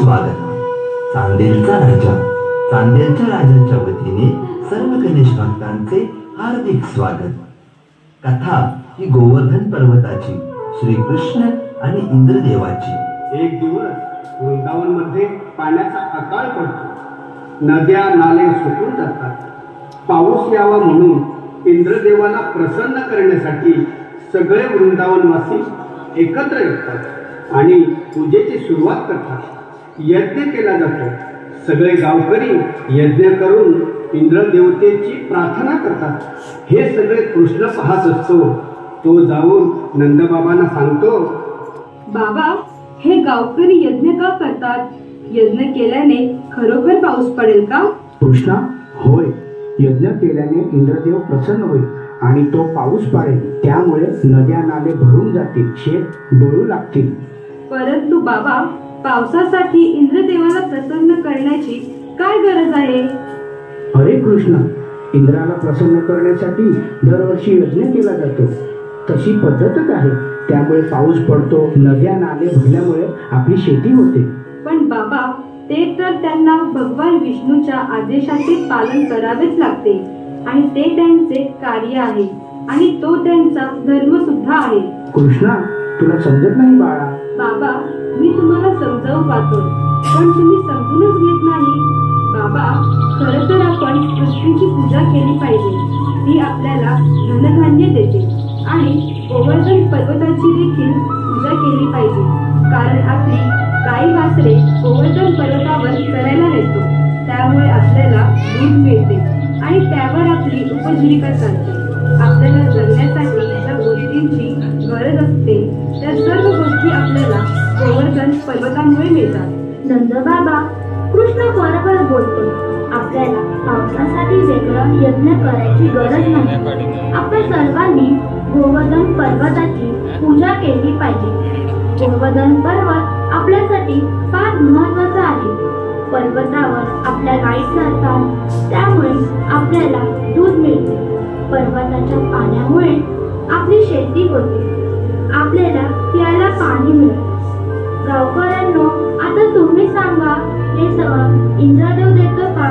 स्वागत. चांदेलचा राजा, चांदेलच्या राजाच्या वतीने सर्व गणेश भक्तांचे हार्दिक स्वागत. कथा ही गोवर्धन पर्वताची, श्रीकृष्ण आणि इंद्रदेवाची. एक दिवस वृंदावन मध्ये पाण्याचा अकाळ पडतो. नद्या नाले सुकून जातात. पाऊस यावा म्हणून इंद्रदेवाला प्रसन्न करण्यासाठी सगळे वृंदावनवासी एकत्र येतात आणि पूजेची सुरुवात करतात. यज्ञ केला जातो. सगळे गावकरी यज्ञ करून इंद्रदेवतेची प्रार्थना करतात. हे सगळे कृष्ण पाहत असतो. तो जाऊन नंदबाबांना सांगतो, बाबा, हे गावकरी यज्ञ का करतात? यज्ञ केल्याने खरोखर पाऊस पडेल का? कृष्णा, होय, यज्ञ केल्याने इंद्रदेव प्रसन्न होईल आणि तो पाऊस पाडेल. त्यामुळे नद्या नाले भरून जातील, शेत डोळू लागतील. परंतु बाबा, पावसासाठी इंद्रदेवाला प्रसन्न करण्याची काय गरज आहे? अरे कृष्णा, इंद्राला प्रसन्न करण्यासाठी दरवर्षी यज्ञ केला जातो. तशी पद्धतच आहे. त्यामुळे पाऊस पडतो, नद्या नाले भरल्यामुळे आपली शेती होते. पण बाबा, ते तर त्यांना भगवान विष्णूच्या आदेशाचे पालन करावेच लागते आणि ते त्यांचे कार्य आहे आणि तो त्यांचा धर्म सुद्धा आहे. कृष्णा, तुला समजत नाही बाळा. बाबा, मी तुम्हाला समजावून पाहतो, पण तुम्ही समजूनच घेत नाही. बाबा, खरं तर आपण पृथ्वीची पूजा केली पाहिजे. ती आपल्याला धनधान्य देते आणि गोवर्धन पर्वताची देखील पूजा केली पाहिजे, कारण आपली गाई वासरे गोवर्धन पर्वतावर चरायला नेतो. त्यामुळे आपल्याला दूध मिळते आणि त्यावर आपली उपजीविका चालते. आपल्याला जगण्यासाठी ज्या गोष्टींची गरज असते त्या सर्व गोष्टी आपल्याला गोवर्धन पर्वतामुळे मिळतात. नंदबाबा, कृष्ण बरोबर बोलतो. आपल्याला पावसासाठी वेगळं यज्ञ करायची गरज नाही. आपण सर्वांनी गोवर्धन पर्वताची पूजा केली पाहिजे. गोवर्धन पर्वत आपल्यासाठी फार महत्वाचा आहे. पर्वतावर आपल्या गायी चरतात, त्यामुळे आपल्याला दूध मिळते. पर्वताच्या पाण्यामुळे आपली शेती होते. आपल्याला प्यायला पाणी मिळते. गावकऱ्यांनो, आता तुम्ही सांगा, हे सगळं इंद्रदेव देतो का?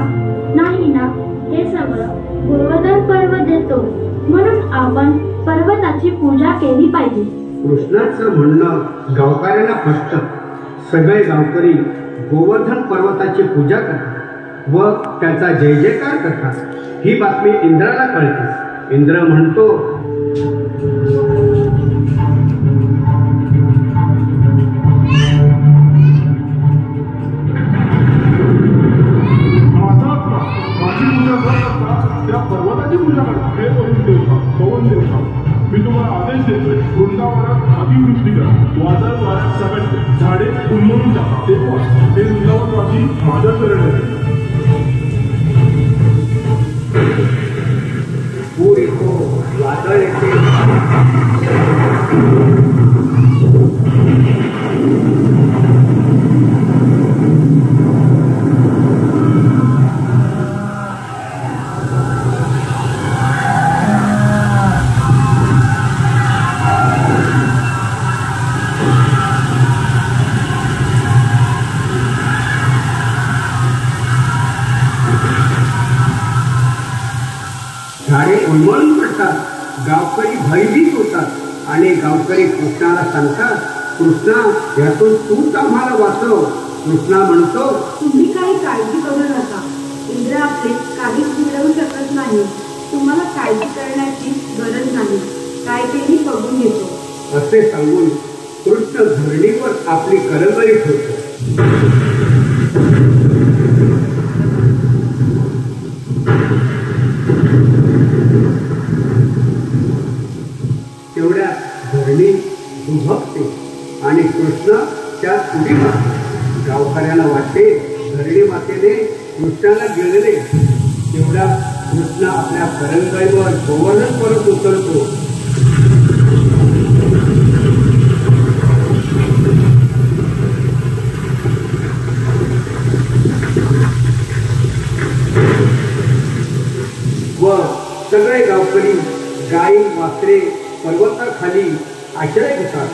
नाही ना, हे सगळं गोवर्धन पर्वत देतो. म्हणून आपण पर्वताची पूजा केली पाहिजे. कृष्णाचं म्हणणं गावकऱ्यांना पटतं. सगळे गावकरी गोवर्धन पर्वताची पूजा करतात व त्याचा जय जयकार करतात. ही बातमी इंद्राला कळते. इंद्र म्हणतो, त्या पर्वताची पूजा करा. हे पवन देवता, मी तुम्हाला आदेश देतोय, वृंदावनात अतिवृष्टी करा. वादळ वाऱ्यात सगळ्यात झाडे उन्मळून टाका. तेव्हा हे वृंदावनवासी माझ्या शरण येते. पूर येतो, वादळ येते. झाडे उन्मळून पडतात. गावकरी भयभीत होतात आणि गावकरी कृष्णाला सांगतात, कृष्णा, यातून तूच आम्हाला वाचव. कृष्णा म्हणतो, तुम्ही काही काळजी करू नका. इंद्र आपले काहीच मिळवू शकत नाही. तुम्हाला काळजी करण्याची गरज नाही. काय तेही बघून घेतो. असे सांगून कृष्ण धरणीवर आपली करंगळी ठेवतो. तेवढ्या धरणी दुभकते आणि कृष्ण त्यात उडी मारतो. गावकऱ्याला वाटते धरणी मातेने कृष्णाला गिळले. तेवढ्या कृष्ण आपल्या करंगळीवर गोवर्धन परत उतरतो. व सगळे गावकरी गाई वासरे पर्वताखाली आश्रय घेतात.